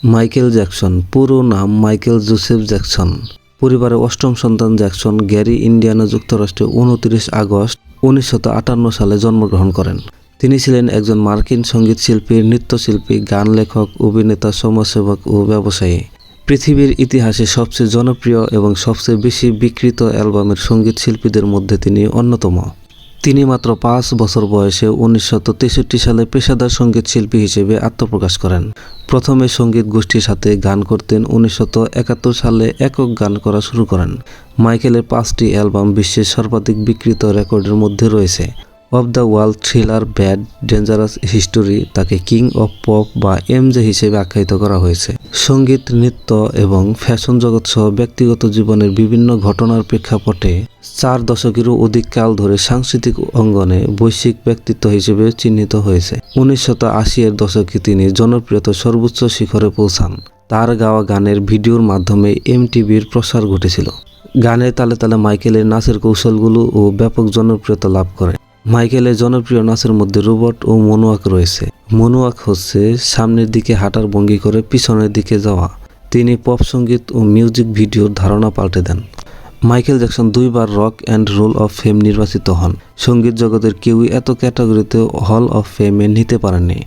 Michael Jackson পুরো নাম Michael Joseph Jackson. পরিবারের অষ্টম সন্তান জ্যাকসন গ্যারি ইন্ডিয়ানা যুক্তরাষ্ট্রে 29 আগস্ট 1958 সালে জন্মগ্রহণ করেন। তিনি ছিলেন একজন মার্কিন সঙ্গীত শিল্পী, নৃত্যশিল্পী, গান লেখক, অভিনেতা, সমাজসেবক ও ব্যবসায়ী। পৃথিবীর ইতিহাসে সবচেয়ে জনপ্রিয় এবং সবচেয়ে বেশি বিক্রিত অ্যালবামের সঙ্গীত শিল্পীদের মধ্যে তিনি অন্যতম। তিনি মাত্র 5 বছর বয়সে 1963 সালে পেশাদার সঙ্গীত শিল্পী হিসেবে আত্মপ্রকাশ করেন। প্রথমে সঙ্গীত গোষ্ঠীর সাথে গান করতেন। 1971 সালে একক গান করা শুরু করেন। মাইকেলের 5টি অ্যালবাম বিশ্বের সর্বাধিক বিক্রিত রেকর্ডের মধ্যে রয়েছে। Of the wall, thriller, bad, dangerous history. তাকে কিং অফ পপ বা এমজে হিসেবে আখ্যায়িত করা হয়েছে। সঙ্গীত, নৃত্য এবং ফ্যাশন জগৎ সহ ব্যক্তিগত জীবনের বিভিন্ন ঘটনার প্রেক্ষাপটে 4 দশকেরও অধিক কাল ধরে সাংস্কৃতিক অঙ্গনে বৈশ্বিক ব্যক্তিত্ব হিসেবে চিহ্নিত হয়েছে। 1980-এর দশকে তিনি জনপ্রিয়তার সর্বোচ্চ শিখরে পৌঁছান। তার গাওয়া গানের ভিডিওর মাধ্যমে এমটিভির প্রসার ঘটেছিল। গানের তালে তালে মাইকেলের নাচের কৌশলগুলো ও ব্যাপক জনপ্রিয়তা লাভ করে। মাইকেলের জনপ্রিয় নাচের মধ্যে রোবট ও মনুয়াক রয়েছে। মনুয়াক হচ্ছে সামনের দিকে হাঁটার ভঙ্গি করে পিছনের দিকে যাওয়া। তিনি পপ সঙ্গীত ও মিউজিক ভিডিওর ধারণা পাল্টে দেন। মাইকেল জ্যাকসন 2 বার rock and roll of fame নির্বাচিত হন। সঙ্গীত জগতের কেউই এত ক্যাটাগরিতে হল অফ ফেমে নিতে পারেননি।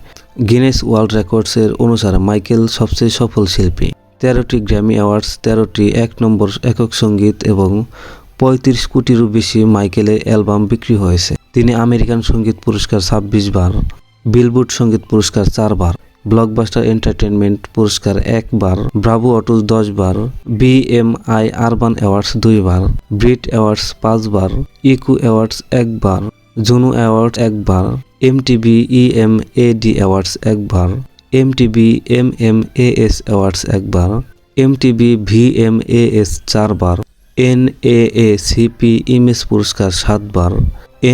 গিনেস ওয়ার্ল্ড রেকর্ডসের অনুসারে মাইকেল সবচেয়ে সফল শিল্পী। 13টি গ্র্যামি অ্যাওয়ার্ডস, 13টি 1 নম্বর একক সঙ্গীত এবং 35 কোটিরও বেশি মাইকেলের অ্যালবাম বিক্রি হয়েছে। তিনি আমেরিকান সঙ্গীত পুরস্কার 26 বার, বিলবোর্ড সঙ্গীত পুরস্কার 4 বার, ব্লকবাস্টার এন্টারটেনমেন্ট পুরস্কার 1 বার, ব্রাভো অটোস 10 বার, BMI আরবান অ্যাওয়ার্ডস 2 বার, ব্রিট অ্যাওয়ার্ডস 5 বার, ইকু অ্যাওয়ার্ডস 1 বার, জুনো অ্যাওয়ার্ড 1 বার, MTV EMAD অ্যাওয়ার্ডস 1 বার, MTV MMAS অ্যাওয়ার্ডস 1 বার, MTV VMAS 4 বার, NAACP ইমেজ পুরস্কার 7 বার,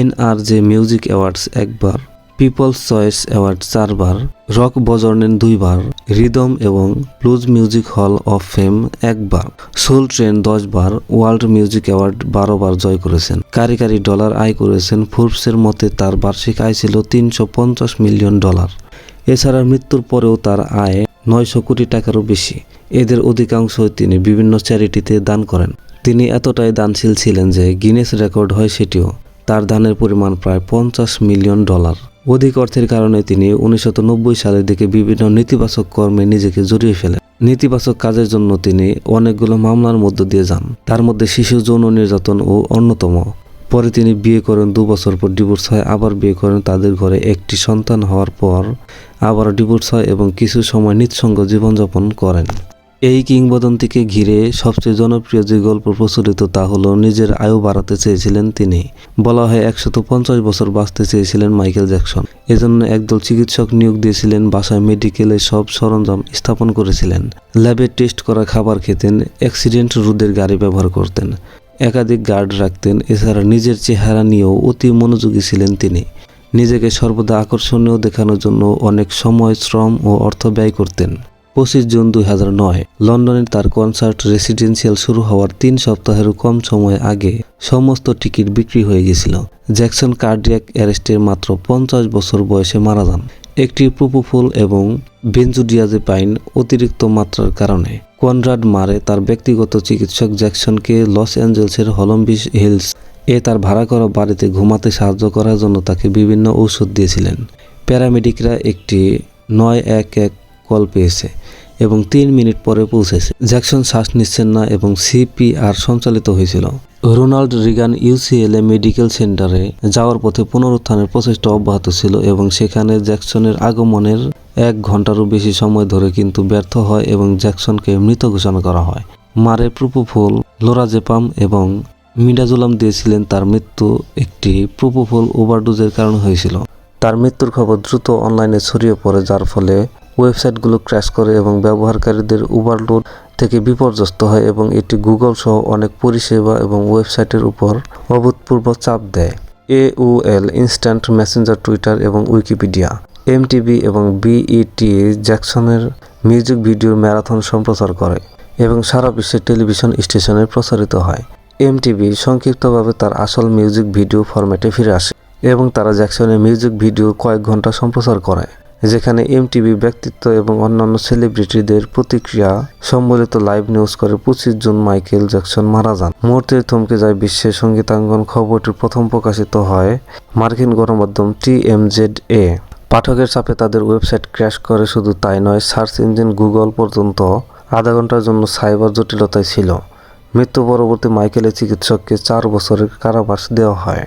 NRJ মিউজিক অ্যাওয়ার্ডস 1 বার, পিপলস চয়েস অ্যাওয়ার্ড 4 বার, রক বজর্নেন 2 বার, রিদম এবং blues music hall of fame 1 বার, সোল ট্রেন 10 বার, ওয়ার্ল্ড মিউজিক অ্যাওয়ার্ড 12 বার জয় করেছেন। কারি ডলার আয় করেছেন। ফোর্বসের মতে তার বার্ষিক আয় ছিল $350 মিলিয়ন। এছাড়া মৃত্যুর পরেও তার আয় 900 কোটি টাকারও বেশি। এদের অধিকাংশই তিনি বিভিন্ন চ্যারিটিতে দান করেন। তিনি এতটাই দানশীল ছিলেন যে গিনেস রেকর্ড হয় সেটিও। তার দানের পরিমাণ প্রায় $50 মিলিয়ন। অধিক অর্থের কারণে তিনি 1990 সালের দিকে বিভিন্ন নেতিবাচক কর্মে নিজেকে জড়িয়ে ফেলেন। নেতিবাচক কাজের জন্য তিনি অনেকগুলো মামলার মধ্য দিয়ে যান। তার মধ্যে শিশু যৌন নির্যাতন ও অন্যতম। পরে তিনি বিয়ে করেন। 2 বছর পর ডিভোর্স হয়। আবার বিয়ে করেন। তাদের ঘরে একটি সন্তান হওয়ার পর আবার ডিভোর্স হয় এবং কিছু সময় নিঃসঙ্গ জীবনযাপন করেন। এই কিংবদন্তিকে ঘিরে সবচেয়ে জনপ্রিয় যে গল্প প্রচলিত তা হলো নিজের আয়ু বাড়াতে চেয়েছিলেন তিনি। বলা হয় 150 বছর বাঁচতে চেয়েছিলেন মাইকেল জ্যাকসন। এজন্য একদল চিকিৎসক নিয়োগ দিয়েছিলেন। বাসায় মেডিকেলে সব সরঞ্জাম স্থাপন করেছিলেন। ল্যাবে টেস্ট করা খাবার খেতেন। অ্যাক্সিডেন্ট রোধের গাড়ি ব্যবহার করতেন। একাধিক গার্ড রাখতেন। এছাড়া নিজের চেহারা নিয়েও অতি মনোযোগী ছিলেন তিনি। নিজেকে সর্বদা আকর্ষণীয় দেখানোর জন্য অনেক সময়, শ্রম ও অর্থ ব্যয় করতেন। 25 জুন 2009 লন্ডনে তার কনসার্ট রেসিডেন্সিয়াল শুরু হওয়ার 3 সপ্তাহেরও কম সময় আগে সমস্ত টিকিট বিক্রি হয়ে গেছিল। জ্যাকসন কার্ডিয়াক অ্যারেস্টের মাত্র 50 বছর বয়সে মারা যান। একটি প্রোপোফল এবং বেনজোডিয়াজেপাইন অতিরিক্ত মাত্রার কারণে। কনরাড মারে তার ব্যক্তিগত চিকিৎসক জ্যাকসনকে লস অ্যাঞ্জেলসের হলমবিচ হিলস তার ভাড়া করা বাড়িতে ঘুমাতে সাহায্য করার জন্য তাকে বিভিন্ন ঔষধ দিয়েছিলেন। প্যারামেডিকরা একটি 911 কল পেয়েছে এবং 3 মিনিট পরে পৌঁছেছে। জ্যাকসন শ্বাস নিচ্ছেন না এবং CPR সঞ্চালিত হয়েছিল। রোনাল্ড রিগান UCLA মেডিকেল সেন্টারে যাওয়ার পথে পুনরুত্থানের প্রচেষ্টা অব্যাহত ছিল এবং সেখানে জ্যাকসনের আগমনের 1 ঘন্টারও বেশি সময় ধরে কিন্তু ব্যর্থ হয় এবং জ্যাকসনকে মৃত ঘোষণা করা হয়। মারে প্রোপোফল, লোরাজেপাম এবং মিডাজোলাম দিয়েছিলেন। তার মৃত্যু একটি প্রোপোফল ওভারডোজের কারণে হয়েছিল। তার মৃত্যুর খবর দ্রুত অনলাইনে ছড়িয়ে পড়ে, যার ফলে ওয়েবসাইটগুলো ক্র্যাশ করে এবং ব্যবহারকারীদের ওভারলোড থেকে বিপর্যস্ত হয় এবং এটি গুগল সহ অনেক পরিষেবা এবং ওয়েবসাইটের উপর অভূতপূর্ব চাপ দেয়। AOL, ইনস্ট্যান্ট মেসেঞ্জার, টুইটার এবং উইকিপিডিয়া। MTV এবং BET জ্যাকসনের মিউজিক ভিডিওর ম্যারাথন সম্প্রচার করে এবং সারা বিশ্বের টেলিভিশন স্টেশনে প্রচারিত হয়। MTV সংক্ষিপ্তভাবে তার আসল মিউজিক ভিডিও ফরম্যাটে ফিরে আসে এবং তারা জ্যাকসনের মিউজিক ভিডিও কয়েক ঘন্টা সম্প্রচার করে। যেখানে এমটিভি ব্যক্তিত্ব এবং অন্যান্য সেলিব্রিটিদের প্রতিক্রিয়া সম্বলিত লাইভ নিউজ করে 25 জুন মাইকেল জ্যাকসন মারা যান। মুহূর্তে থমকে যায় বিশ্বের সঙ্গীতাঙ্গন। খবরটি প্রথম প্রকাশিত হয় মার্কিন গণমাধ্যম TMZ-এ। পাঠকের চাপে তাদের ওয়েবসাইট ক্র্যাশ করে, শুধু তাই নয়, সার্চ ইঞ্জিন গুগল পর্যন্ত আধা ঘন্টার জন্য সাইবার জটিলতায় ছিল। মৃত্যু পরবর্তী মাইকেলের চিকিৎসককে 4 বছরের কারাবাস দেওয়া হয়।